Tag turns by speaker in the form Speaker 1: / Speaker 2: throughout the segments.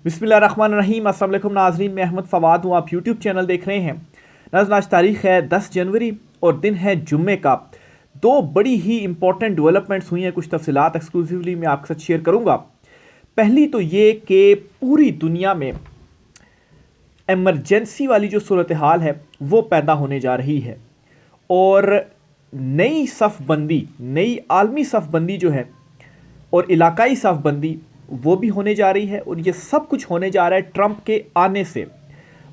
Speaker 1: बिस्मिल्लाहिर्रहमानिर्रहीम। अस्सलाम वालेकुम नाज़रीन, मैं अहमद फ़वाद हूँ। आप यूट्यूब चैनल देख रहे हैं। नाज़रीन, आज तारीख़ है 10 जनवरी और दिन है जुम्मे का। दो बड़ी ही इंपॉर्टेंट डेवलपमेंट्स हुई हैं, कुछ तफसीलात एक्सक्लूसिवली मैं आपके साथ शेयर करूँगा। पहली तो ये कि पूरी दुनिया में एमरजेंसी वाली जो सूरत हाल है वो पैदा होने जा रही है और नई सफ़बंदी, नई आलमी सफ़बंदी जो है और इलाकाई सफ़बंदी वो भी होने जा रही है। और ये सब कुछ होने जा रहा है ट्रंप के आने से।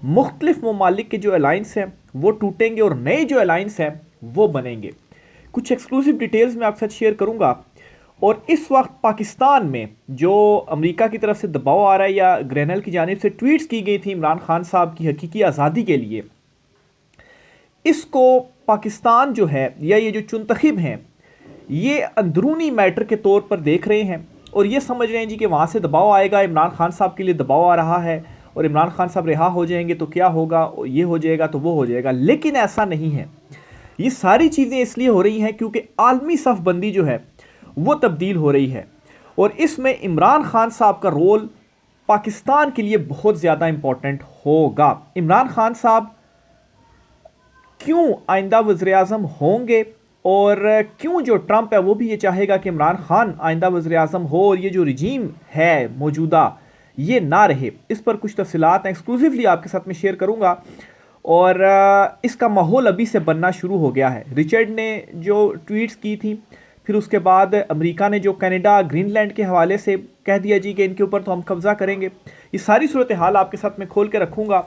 Speaker 1: मुख्तलिफ ममालिक के जो अलाइंस हैं वो टूटेंगे और नए जो अलाइंस हैं वो बनेंगे। कुछ एक्सक्लूसिव डिटेल्स मैं आपके साथ शेयर करूंगा। और इस वक्त पाकिस्तान में जो अमेरिका की तरफ से दबाव आ रहा है या ग्रेनल की जानिब से ट्वीट्स की गई थी इमरान खान साहब की हकीकी आज़ादी के लिए, इसको पाकिस्तान जो है या ये जो चुनतखिब हैं ये अंदरूनी मैटर के तौर पर देख रहे हैं और ये समझ रहे हैं जी कि वहाँ से दबाव आएगा, इमरान खान साहब के लिए दबाव आ रहा है और इमरान खान साहब रिहा हो जाएंगे तो क्या होगा, ये हो जाएगा तो वो हो जाएगा। लेकिन ऐसा नहीं है। ये सारी चीज़ें इसलिए हो रही हैं क्योंकि आलमी सफ़बंदी जो है वो तब्दील हो रही है और इसमें इमरान खान साहब का रोल पाकिस्तान के लिए बहुत ज़्यादा इम्पोर्टेंट होगा। इमरान खान साहब क्यों आइंदा वज़ीर-ए-आज़म होंगे और क्यों जो ट्रंप है वो भी ये चाहेगा कि इमरान खान आइंदा वज़ीर-ए-आज़म हो और ये जो रिजीम है मौजूदा ये ना रहे, इस पर कुछ तफसीलात हैं एक्सक्लूसिवली आपके साथ में शेयर करूंगा। और इसका माहौल अभी से बनना शुरू हो गया है। रिचर्ड ने जो ट्वीट्स की थी, फिर उसके बाद अमेरिका ने जो कनाडा ग्रीनलैंड के हवाले से कह दिया जी कि इनके ऊपर तो हम कब्ज़ा करेंगे। ये सारी सूरत हाल आपके साथ में खोल के रखूँगा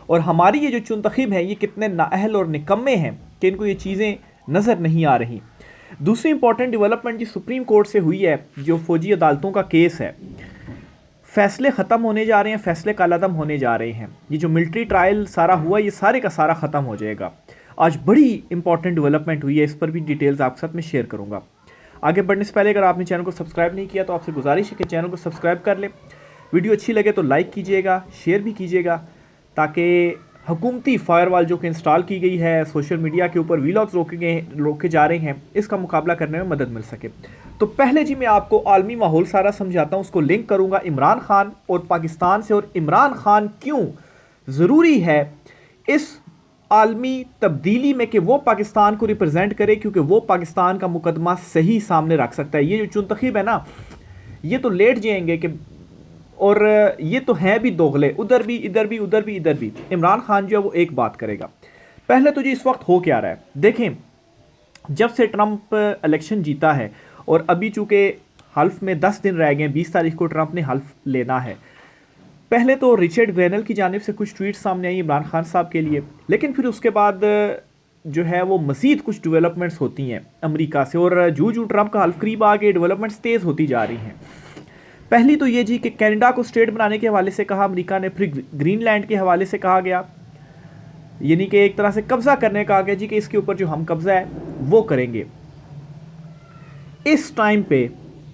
Speaker 1: और हमारी ये जो चुनतखिब है ये कितने नाअहल और निकम्मे हैं कि इनको ये चीज़ें नज़र नहीं आ रही। दूसरी इंपॉर्टेंट डेवलपमेंट जी सुप्रीम कोर्ट से हुई है, जो फौजी अदालतों का केस है, फैसले ख़त्म होने जा रहे हैं, फैसले कालादम होने जा रहे हैं। ये जो मिलिट्री ट्रायल सारा हुआ ये सारे का सारा ख़त्म हो जाएगा। आज बड़ी इंपॉर्टेंट डेवलपमेंट हुई है, इस पर भी डिटेल्स आपके साथ में शेयर करूँगा। आगे बढ़ने से पहले अगर आपने चैनल को सब्सक्राइब नहीं किया तो आपसे गुजारिश है कि चैनल को सब्सक्राइब कर लें। वीडियो अच्छी लगे तो लाइक कीजिएगा, शेयर भी कीजिएगा ताकि हुकूमती फायरवॉल जो कि इंस्टॉल की गई है, सोशल मीडिया के ऊपर वीलॉग्स रोके जा रहे हैं, इसका मुकाबला करने में मदद मिल सके। तो पहले जी मैं आपको आलमी माहौल सारा समझाता हूँ, उसको लिंक करूँगा इमरान खान और पाकिस्तान से और इमरान खान क्यों ज़रूरी है इस आलमी तब्दीली में कि वो पाकिस्तान को रिप्रेजेंट करे, क्योंकि वो पाकिस्तान का मुकदमा सही सामने रख सकता है। ये जो चुनतखिब है ना ये तो लेट जाएंगे कि, और ये तो हैं भी दोगले, उधर भी इधर भी उधर भी इधर भी। इमरान खान जो है वो एक बात करेगा। पहले तो जी इस वक्त हो क्या रहा है देखें, जब से ट्रंप इलेक्शन जीता है और अभी चूंकि हल्फ में 10 दिन रह गए, 20 तारीख को ट्रंप ने हल्फ लेना है। पहले तो रिचर्ड ग्रेनल की जानिब से कुछ ट्वीट सामने आई इमरान खान साहब के लिए, लेकिन फिर उसके बाद जो है वो मज़ीद कुछ डेवलपमेंट्स होती हैं अमेरिका से और जूँ जूँ ट्रंप का हल्फ करीब आ गए डेवलपमेंट्स तेज़ होती जा रही हैं। पहली तो ये जी कि कनाडा को स्टेट बनाने के हवाले से कहा अमेरिका ने, फिर ग्रीनलैंड के हवाले से कहा गया, यानी कि एक तरह से कब्ज़ा करने का आ गया जी कि इसके ऊपर जो हम कब्ज़ा है वो करेंगे। इस टाइम पे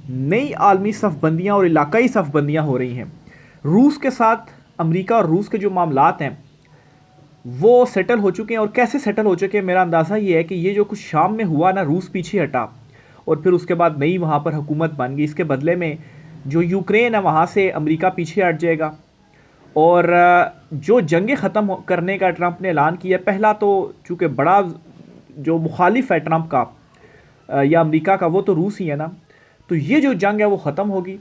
Speaker 1: नई आलमी सफ़बंदियाँ और इलाकाई सफ़बंदियाँ हो रही हैं। रूस के साथ अमेरिका और रूस के जो मामलात हैं वो सेटल हो चुके हैं। और कैसे सेटल हो चुके हैं, मेरा अंदाज़ा ये है कि ये जो कुछ शाम में हुआ ना, रूस पीछे हटा और फिर उसके बाद नई वहाँ पर हुकूमत बन गई। इसके बदले में जो यूक्रेन है वहाँ से अमेरिका पीछे हट जाएगा और जो जंगें ख़त्म करने का ट्रंप ने ऐलान किया, पहला तो चूँकि बड़ा जो मुखालिफ है ट्रंप का या अमेरिका का वो तो रूस ही है ना, तो ये जो जंग है वो ख़त्म होगी।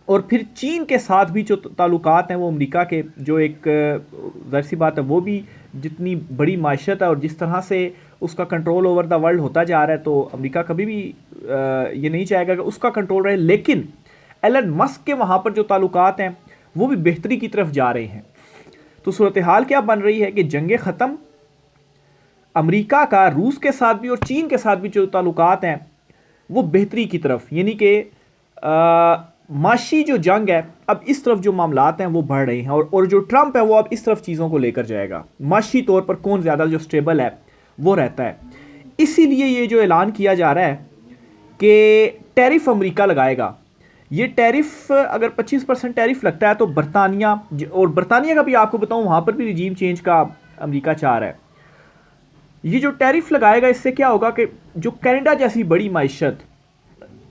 Speaker 1: और फिर चीन के साथ भी जो ताल्लुकात हैं वो अमेरिका के, जो एक ज़ाहिर सी बात है वो भी जितनी बड़ी माशत है और जिस तरह से उसका कंट्रोल ओवर द वर्ल्ड होता जा रहा है, तो अमेरिका कभी भी ये नहीं चाहेगा कि उसका कंट्रोल रहे। लेकिन एलन मस्क के वहाँ पर जो ताल्लुकात हैं वो भी बेहतरी की तरफ जा रहे हैं। तो सूरत हाल क्या बन रही है कि जंगें ख़त्म, अमेरिका का रूस के साथ भी और चीन के साथ भी जो ताल्लुकात हैं वो बेहतरी की तरफ, यानी कि माशी जो जंग है अब इस तरफ जो मामलात हैं वो बढ़ रहे हैं और जो ट्रंप है वो अब इस तरफ चीज़ों को लेकर जाएगा। माशी तौर पर कौन ज़्यादा जो स्टेबल है वो रहता है। इसीलिए ये जो ऐलान किया जा रहा है कि टैरिफ अमेरिका लगाएगा। ये टैरिफ अगर 25% टैरिफ लगता है तो बरतानिया, और बरतानिया का भी आपको बताऊं वहाँ पर भी रिजीम चेंज का अमेरिका चाह रहा है। ये जो टैरिफ लगाएगा इससे क्या होगा कि जो कनाडा जैसी बड़ी माइशत,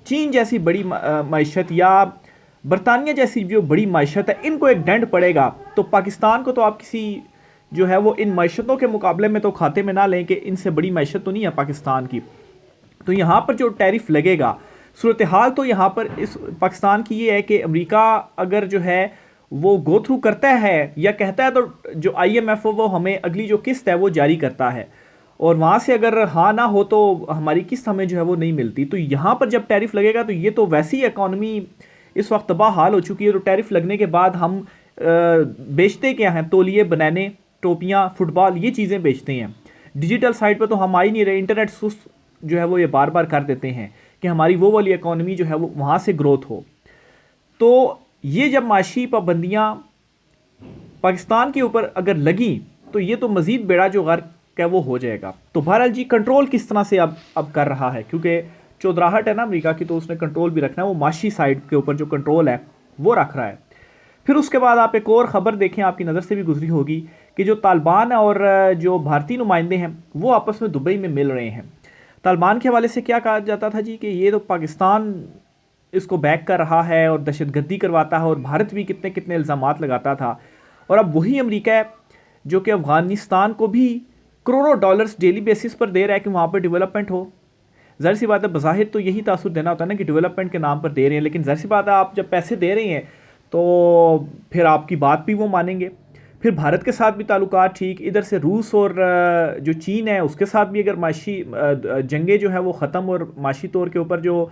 Speaker 1: चीन जैसी बड़ी माइशत या बरतानिया जैसी जो बड़ी माशत है, इनको एक डेंट पड़ेगा, तो पाकिस्तान को तो आप किसी जो है वो इन मैशतों के मुकाबले में तो खाते में ना लें कि इनसे बड़ी मैशत तो नहीं है पाकिस्तान की। तो यहाँ पर जो टैरिफ लगेगा, सूरत हाल तो यहाँ पर इस पाकिस्तान की ये है कि अमेरिका अगर जो है वो गो थ्रू करता है या कहता है, तो जो IMF वो हमें अगली जो किस्त है वो जारी करता है, और वहाँ से अगर हाँ ना हो तो हमारी किस्त हमें जो है वो नहीं मिलती। तो यहाँ पर जब टैरिफ लगेगा तो ये तो वैसी इकॉनमी इस वक्त तबाह हाल हो चुकी है। तो टैरिफ लगने के बाद हम बेचते क्या हैं, तौलिए, बनाने, टोपियाँ, फुटबॉल, ये चीज़ें बेचते हैं। डिजिटल साइड पर तो हम आ ही नहीं रहे। इंटरनेट सुस्त जो है वो ये बार बार कर देते हैं कि हमारी वो वाली इकॉनमी जो है वो वहाँ से ग्रोथ हो। तो ये जब माशी पाबंदियाँ पाकिस्तान के ऊपर अगर लगी तो ये तो मज़ीद बेड़ा जो गर्क है वो हो जाएगा। तो बहरहाल जी, कंट्रोल किस तरह से अब कर रहा है, क्योंकि चौधराहट है ना अमेरिका की, तो उसने कंट्रोल भी रखना है। वो माशी साइड के ऊपर जो कंट्रोल है वो रख रहा है। फिर उसके बाद आप एक और ख़बर देखें, आपकी नज़र से भी गुजरी होगी कि जो तालिबान और जो भारतीय नुमाइंदे हैं वो आपस में दुबई में मिल रहे हैं। तालिबान के हवाले से क्या कहा जाता था जी कि ये तो पाकिस्तान इसको बैक कर रहा है और दहशतगर्दी करवाता है, और भारत भी कितने कितने इल्ज़ामात लगाता था। और अब वही अमेरिका है जो कि अफ़गानिस्तान को भी करोड़ों डॉलर्स डेली बेसिस पर दे रहा है कि वहाँ पर डेवलपमेंट हो। ज़ाहिर सी बात है, बज़ाहिर तो यही तासुर देना होता है ना कि डेवलपमेंट के नाम पर दे रहे हैं, लेकिन ज़ाहिर सी बात है आप जब पैसे दे रहे हैं तो फिर आपकी बात भी वो मानेंगे। फिर भारत के साथ भी ताल्लुकात ठीक, इधर से रूस और जो चीन है उसके साथ भी अगर माशी जंगे जो है वो ख़त्म और माशी तौर के ऊपर जो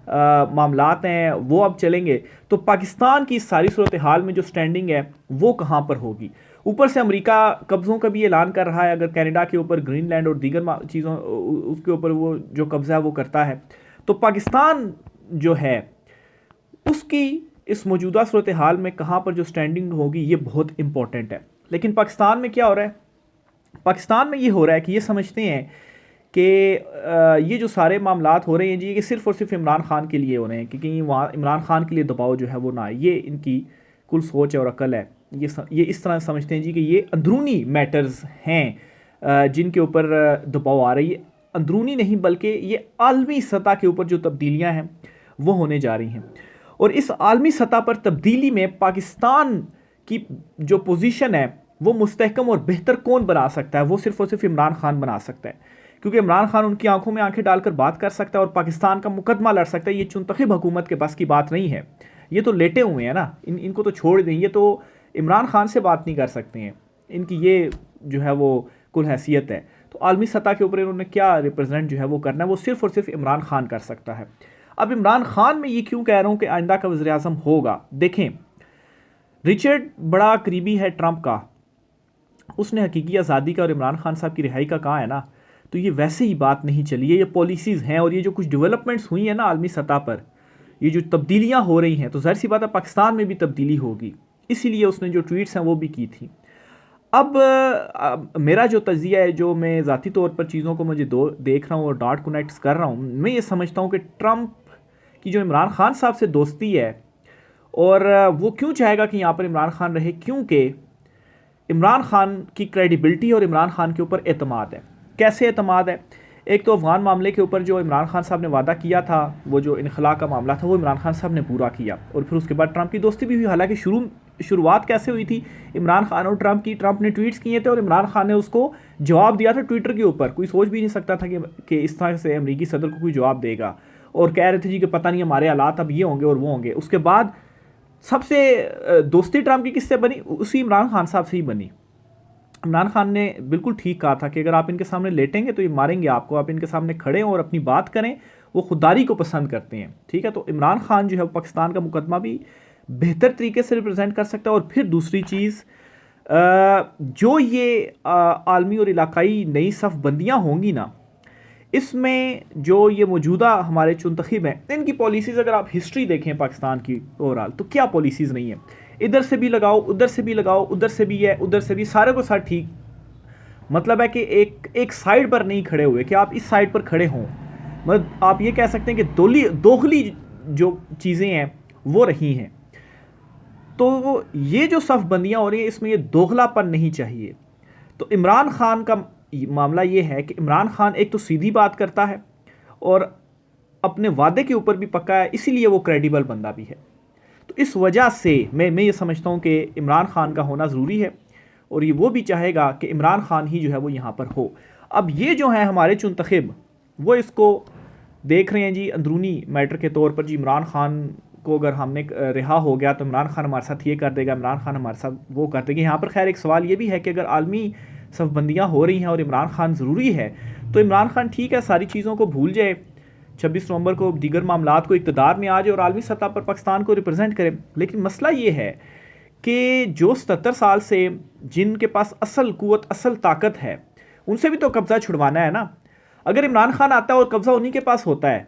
Speaker 1: मामलात हैं वो अब चलेंगे, तो पाकिस्तान की सारी सूरत हाल में जो स्टैंडिंग है वो कहाँ पर होगी। ऊपर से अमेरिका कब्ज़ों का भी ऐलान कर रहा है, अगर कनाडा के ऊपर, ग्रीनलैंड और दीगर चीज़ों उसके ऊपर वो जो कब्ज़ा है वो करता है, तो पाकिस्तान जो है उसकी इस मौजूदा सूरत हाल में कहाँ पर जो स्टैंडिंग होगी ये बहुत इंपॉर्टेंट है। लेकिन पाकिस्तान में क्या हो रहा है, पाकिस्तान में ये हो रहा है कि ये समझते हैं कि ये जो सारे मामलात हो रहे हैं जी, ये सिर्फ़ और सिर्फ इमरान खान के लिए हो रहे हैं, क्योंकि वहाँ इमरान खान के लिए दबाव जो है वो ना आए। ये इनकी कुल सोच और अकल है। ये इस तरह समझते हैं जी कि ये अंदरूनी मैटर्स हैं जिनके ऊपर दबाव आ रही है। अंदरूनी नहीं बल्कि ये आलमी सतह के ऊपर जो तब्दीलियाँ हैं वो होने जा रही हैं, और इस आलमी सतह पर तब्दीली में पाकिस्तान की जो पोजीशन है वो मुस्तहकम और बेहतर कौन बना सकता है, वो सिर्फ़ और सिर्फ इमरान खान बना सकता है। क्योंकि इमरान खान उनकी आंखों में आंखें डालकर बात कर सकता है और पाकिस्तान का मुकदमा लड़ सकता है। ये चुनतखब हुकूमत के बस की बात नहीं है। ये तो लेटे हुए हैं ना, इनको तो छोड़ दें। ये तो इमरान खान से बात नहीं कर सकते हैं, इनकी ये जो है वो कुल हैसियत है। तो आलमी सतह के ऊपर इन्होंने क्या रिप्रेजेंट जो है वो करना है, वो सिर्फ़ और सिर्फ इमरान खान कर सकता है। अब इमरान खान में ये क्यों कह रहा हूँ कि आइंदा का वज़ीर आज़म होगा, देखें, रिचर्ड बड़ा करीबी है ट्रंप का, उसने हकीकी आज़ादी का और इमरान खान साहब की रिहाई का कहा है ना, तो ये वैसे ही बात नहीं चली है। ये पॉलिसीज़ हैं और ये जो कुछ डेवलपमेंट्स हुई हैं ना आलमी सतह पर, ये जो तब्दीलियाँ हो रही हैं, तो ज़ाहिर सी बात है पाकिस्तान में भी तब्दीली होगी। इसीलिए उसने जो ट्वीट्स हैं वो भी की थी। अब मेरा जो तजिया है, जो मैं ज़ाती तौर पर चीज़ों को मुझे देख रहा हूँ और डॉट कनेक्ट कर रहा हूँ, मैं ये समझता हूँ कि ट्रंप की जो इमरान खान साहब से दोस्ती है, और वो क्यों चाहेगा कि यहाँ पर इमरान खान रहे, क्योंकि इमरान खान की क्रेडिबिलिटी और इमरान खान के ऊपर एतमाद है। कैसे एतमाद है, एक तो अफ़गान मामले के ऊपर जो इमरान खान साहब ने वादा किया था, वो जो इनखला का मामला था वो इमरान खान साहब ने पूरा किया, और फिर उसके बाद ट्रंप की दोस्ती भी हुई। हालांकि शुरुआत कैसे हुई थी इमरान खान और ट्रंप की, ट्रंप ने ट्वीट्स किए थे और इमरान खान ने उसको जवाब दिया था ट्विटर के ऊपर। कोई सोच भी नहीं सकता था कि इस तरह से अमरीकी सदर को कोई जवाब देगा, और कह रहे थे जी कि पता नहीं हमारे हालात अब ये होंगे और वो होंगे। उसके बाद सबसे दोस्ती ट्रंप की किससे बनी, उसी इमरान खान साहब से ही बनी। इमरान खान ने बिल्कुल ठीक कहा था कि अगर आप इनके सामने लेटेंगे तो ये मारेंगे आपको, आप इनके सामने खड़े हों और अपनी बात करें। वो खुददारी को पसंद करते हैं, ठीक है। तो इमरान खान जो है पाकिस्तान का मुकदमा भी बेहतर तरीके से रिप्रेजेंट कर सकता है। और फिर दूसरी चीज़, जो ये आलमी और इलाकाई नई सफ़ बंदियाँ होंगी ना, इसमें जो ये मौजूदा हमारे चुनतखिब हैं, इनकी पॉलिसीज़ अगर आप हिस्ट्री देखें पाकिस्तान की ओवरऑल, तो क्या पॉलिसीज़ नहीं है। इधर से भी लगाओ, उधर से भी लगाओ, उधर से भी है, उधर से भी, सारे को साथ ठीक। मतलब है कि एक साइड पर नहीं खड़े हुए कि आप इस साइड पर खड़े हों। मतलब आप ये कह सकते हैं कि दोगली जो चीज़ें हैं वो रही हैं। तो ये जो सफ़ बंदियाँ हो रही हैं, इसमें ये दोगलापन नहीं चाहिए। तो इमरान खान का मामला ये है कि इमरान खान एक तो सीधी बात करता है और अपने वादे के ऊपर भी पक्का है, इसीलिए वो क्रेडिबल बंदा भी है। तो इस वजह से मैं ये समझता हूँ कि इमरान खान का होना ज़रूरी है, और ये वो भी चाहेगा कि इमरान खान ही जो है वो यहाँ पर हो। अब ये जो है हमारे चुनतखब, वो इसको देख रहे हैं जी अंदरूनी मैटर के तौर पर, जी इमरान खान को अगर हमने रिहा हो गया तो इमरान खान हमारे साथ ये कर देगा, इमरान खान हमारे साथ वो कर देगा। यहाँ पर खैर एक सवाल ये भी है कि अगर आलमी सफबंदियाँ हो रही हैं और इमरान खान ज़रूरी है, तो इमरान खान ठीक है सारी चीज़ों को भूल जाए, 26 नवंबर को दीगर मामलात को इक़्तिदार में आ जाए और आलमी सतह पर पाकिस्तान को रिप्रेजेंट करे। लेकिन मसला ये है कि जो 77 साल से जिनके पास असल कुव्वत, असल ताकत है, उनसे भी तो कब्ज़ा छुड़वाना है ना। अगर इमरान खान आता है और कब्ज़ा उन्हीं के पास होता है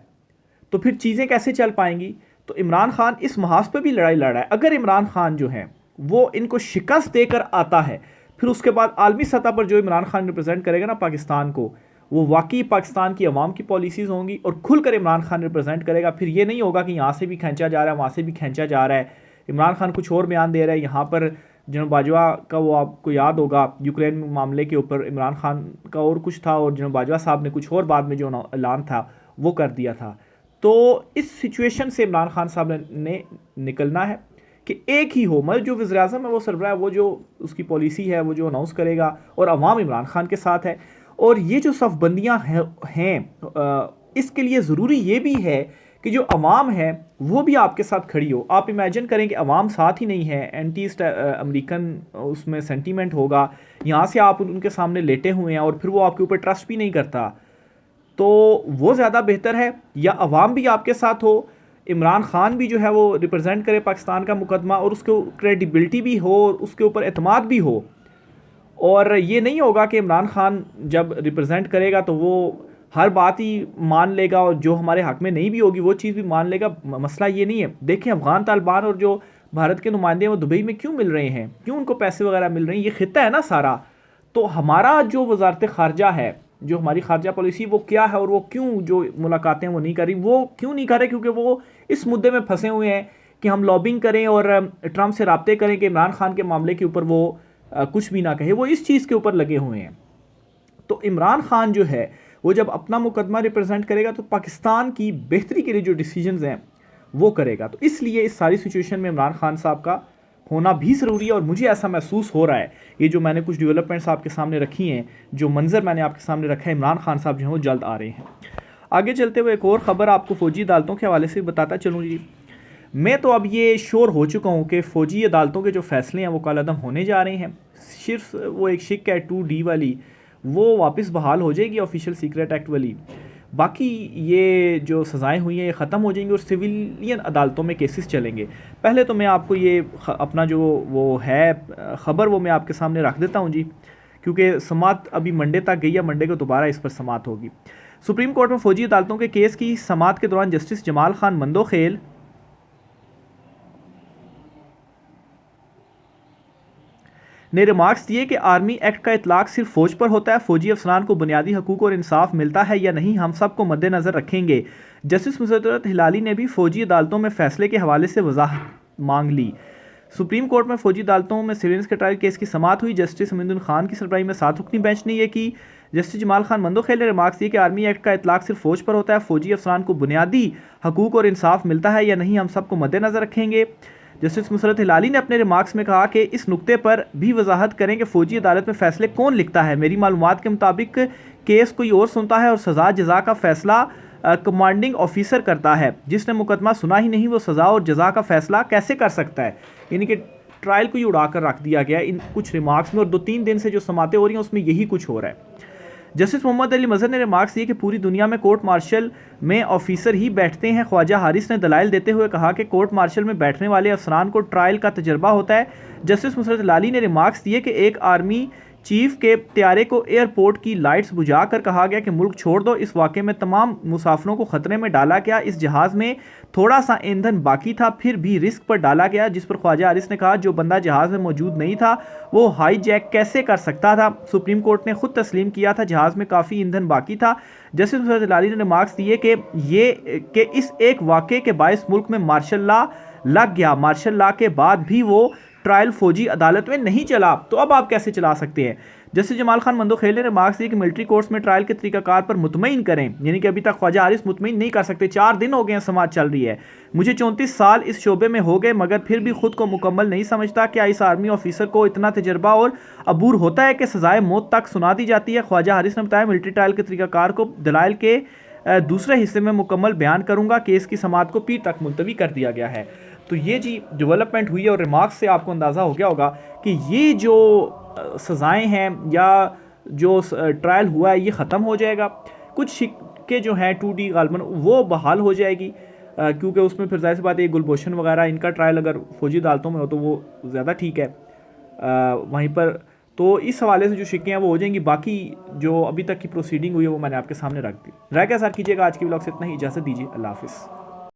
Speaker 1: तो फिर चीज़ें कैसे चल पाएंगी। तो इमरान खान इस महाज पर भी लड़ाई लड़ रहा है। अगर इमरान खान जो है वो इनको शिकस्त देकर आता है, फिर उसके बाद आलमी सतह पर जो इमरान खान रिप्रेजेंट करेगा ना पाकिस्तान को, वो वाकई पाकिस्तान की अवाम की पॉलिसीज़ होंगी और खुलकर इमरान खान रिप्रेजेंट करेगा। फिर ये नहीं होगा कि यहाँ से भी खींचा जा रहा है, वहाँ से भी खींचा जा रहा है, इमरान खान कुछ और बयान दे रहा है। यहाँ पर जनरल बाजवा का, वो आपको याद होगा यूक्रेन मामले के ऊपर इमरान खान का और कुछ था और जनरल बाजवा साहब ने कुछ और बाद में जो ऐलान था वो कर दिया था। तो इस सिचुएशन से इमरान खान साहब ने निकलना है कि एक ही हो, मतलब जो वज़ीर-ए-आज़म है वो सरबराह, वो जो उसकी पॉलिसी है वो जो अनाउंस करेगा, और अवाम इमरान खान के साथ है। और ये जो सफ़बंदियाँ हैं इसके लिए ज़रूरी ये भी है कि जो अवाम है वो भी आपके साथ खड़ी हो। आप इमेजिन करें कि अवाम साथ ही नहीं है, एंटी अमेरिकन उसमें सेंटीमेंट होगा, यहाँ से आप उनके सामने लेटे हुए हैं और फिर वो आपके ऊपर ट्रस्ट भी नहीं करता, तो वो ज़्यादा बेहतर है या अवाम भी आपके साथ हो, इमरान खान भी जो है वो रिप्रेजेंट करे पाकिस्तान का मुकदमा और उसको क्रेडिबिलिटी भी हो और उसके ऊपर एतमाद भी हो। और ये नहीं होगा कि इमरान खान जब रिप्रेजेंट करेगा तो वो हर बात ही मान लेगा और जो हमारे हक़ में नहीं भी होगी वो चीज़ भी मान लेगा। मसला ये नहीं है। देखें अफ़गान तालिबान और जो भारत के नुमाइंदे वो दुबई में क्यों मिल रहे हैं, क्यों उनको पैसे वगैरह मिल रहे हैं, ये खित्ता है ना सारा। तो हमारा जो वजारत ख़ारजा है, जो हमारी खारजा पॉलिसी वो क्या है और वो क्यों जो मुलाकातें वो नहीं कर रही, वो क्यों नहीं कर रहे, क्योंकि वो इस मुद्दे में फंसे हुए हैं कि हम लॉबिंग करें और ट्रंप से राब्ते करें कि इमरान खान के मामले के ऊपर वो कुछ भी ना कहे। वो इस चीज़ के ऊपर लगे हुए हैं। तो इमरान खान जो है वो जब अपना मुकदमा रिप्रेजेंट करेगा तो पाकिस्तान की बेहतरी के लिए जो डिसीजंस हैं वो करेगा। तो इसलिए इस सारी सिचुएशन में इमरान खान साहब का होना भी ज़रूरी है। और मुझे ऐसा महसूस हो रहा है, ये जो मैंने कुछ डेवलपमेंट्स आपके सामने रखी हैं, जो मंजर मैंने आपके सामने रखा है, इमरान खान साहब जो हैं वो जल्द आ रहे हैं। आगे चलते हुए एक और ख़बर आपको फ़ौजी अदालतों के हवाले से बताता चलूँ जी। मैं तो अब ये श्योर हो चुका हूँ कि फ़ौजी अदालतों के जो फ़ैसले हैं वो कलअदम होने जा रहे हैं। सिर्फ वो एक शिक है 2D वाली, वो वापस बहाल हो जाएगी, ऑफिशियल सीक्रेट एक्ट वाली। बाकी ये जो सज़ाएँ हुई हैं ये ख़त्म हो जाएंगी और सिविलियन अदालतों में केसेस चलेंगे। पहले तो मैं आपको ये अपना जो वो है ख़बर वो मैं आपके सामने रख देता हूँ जी, क्योंकि समात अभी मंडे तक गई है, मंडे को दोबारा इस पर समात होगी। सुप्रीम कोर्ट में फ़ौजी अदालतों के केस की समात के दौरान जस्टिस जमाल खान मंदोखेल ने रिमार्क्स दिए कि आर्मी एक्ट का इतलाक सिर्फ फ़ौज पर होता है, फ़ौजी अफसरान को बुनियादी हकूक़ और इंसाफ मिलता है या नहीं, हम सब को मद्देनज़र रखेंगे। जस्टिस मुसद्दरत हिलाली ने भी फ़ौजी अदालतों में फ़ैसले के हवाले से वजाहत मांग ली। सुप्रीम कोर्ट में फ़ौजी अदालतों में सिविलियंस के ट्रायल केस की समात हुई। जस्टिस अमीनुद्दीन खान की सरबराही में 7 रुकनी बेंच ने यह की। जस्टिस जमाल खान मंदोखेल ने रिमार्क्स दिए कि आर्मी एक्ट का इतलाक सिर्फ फ़ौज पर होता है, फ़ौजी अफसरान को बुनियादी हकूक़ और इंसाफ मिलता है या नहीं, हम सब को मद्देनज़र रखेंगे। जस्टिस मुसरत हिलाली ने अपने रिमार्क्स में कहा कि इस नुक्ते पर भी वजाहत करें कि फ़ौजी अदालत में फ़ैसले कौन लिखता है। मेरी मालूमात के मुताबिक केस कोई और सुनता है और सज़ा जज़ा का फ़ैसला कमांडिंग ऑफिसर करता है। जिसने मुकदमा सुना ही नहीं वो सज़ा और जज़ा का फ़ैसला कैसे कर सकता है। यानी कि ट्रायल को ही उड़ा कर रख दिया गया इन कुछ रिमार्क्स में, और 2-3 दिन से जो समातें हो रही हैं उसमें यही कुछ हो रहा है। जस्टिस मोहम्मद अली मजहर ने रिमार्क्स दिए कि पूरी दुनिया में कोर्ट मार्शल में ऑफिसर ही बैठते हैं। ख्वाजा हारिस ने दलाइल देते हुए कहा कि कोर्ट मार्शल में बैठने वाले अफसरान को ट्रायल का तजर्बा होता है। जस्टिस मुसरत लाली ने रिमार्क्स दिए कि एक आर्मी चीफ के त्यारे को एयरपोर्ट की लाइट्स बुझाकर कहा गया कि मुल्क छोड़ दो। इस वाक़े में तमाम मुसाफिरों को ख़तरे में डाला गया। इस जहाज़ में थोड़ा सा ईंधन बाकी था, फिर भी रिस्क पर डाला गया, जिस पर ख्वाजा हारिस ने कहा जो बंदा जहाज़ में मौजूद नहीं था वो हाई जैक कैसे कर सकता था। सुप्रीम कोर्ट ने खुद तस्लीम किया था जहाज़ में काफ़ी ईंधन बाकी था। जस्टिस मुसरत लाली ने रिमार्क्स दिए कि इस एक वाक़े के बायस मुल्क में मार्शल लॉ लग गया। मार्शल लॉ के बाद भी वो ट्रायल फौजी अदालत में नहीं चला, तो अब आप कैसे चला सकते हैं। जस्टिस जमाल खान मंदोखेल ने रिमार्क्स दिए कि मिलिट्री कोर्ट्स में ट्रायल के तरीकाकार पर मुतमईन करें, यानी कि अभी तक ख्वाजा हारिस मुतमईन नहीं कर सकते। 4 दिन हो गए हैं, समाज चल रही है। मुझे 34 साल इस शोबे में हो गए, मगर फिर भी खुद को मुकम्मल नहीं समझता। क्या इस आर्मी ऑफिसर को इतना तजर्बा और अबूर होता है कि सजाए मौत तक सुना दी जाती है। ख्वाजा हारिस ने बताया, मिलिट्री ट्रायल के तरीकाकार को दलाइल के दूसरे हिस्से में मुकम्मल बयान करूंगा। केस की समाअत को पीर तक मुलतवी कर दिया गया है। तो ये जी डेवलपमेंट हुई है, और रिमार्क्स से आपको अंदाज़ा हो गया होगा कि ये जो सज़ाएं हैं या जो ट्रायल हुआ है ये ख़त्म हो जाएगा। कुछ शिक्के जो हैं 2D गालबन वो बहाल हो जाएगी, क्योंकि उसमें फिर जाहिर सी बात है गुलभूषण वगैरह इनका ट्रायल अगर फौजी अदालतों में हो तो वो ज़्यादा ठीक है। वहीं पर तो इस हवाले से जो शिक्के हैं वो हो जाएंगी। बाकी जो अभी तक की प्रोसीडिंग हुई है वो मैंने आपके सामने रख दी। राय क्या सर कीजिएगा। आज की व्लॉग से इतना ही, इजाज़त दीजिए। अल्लाह हाफिज़।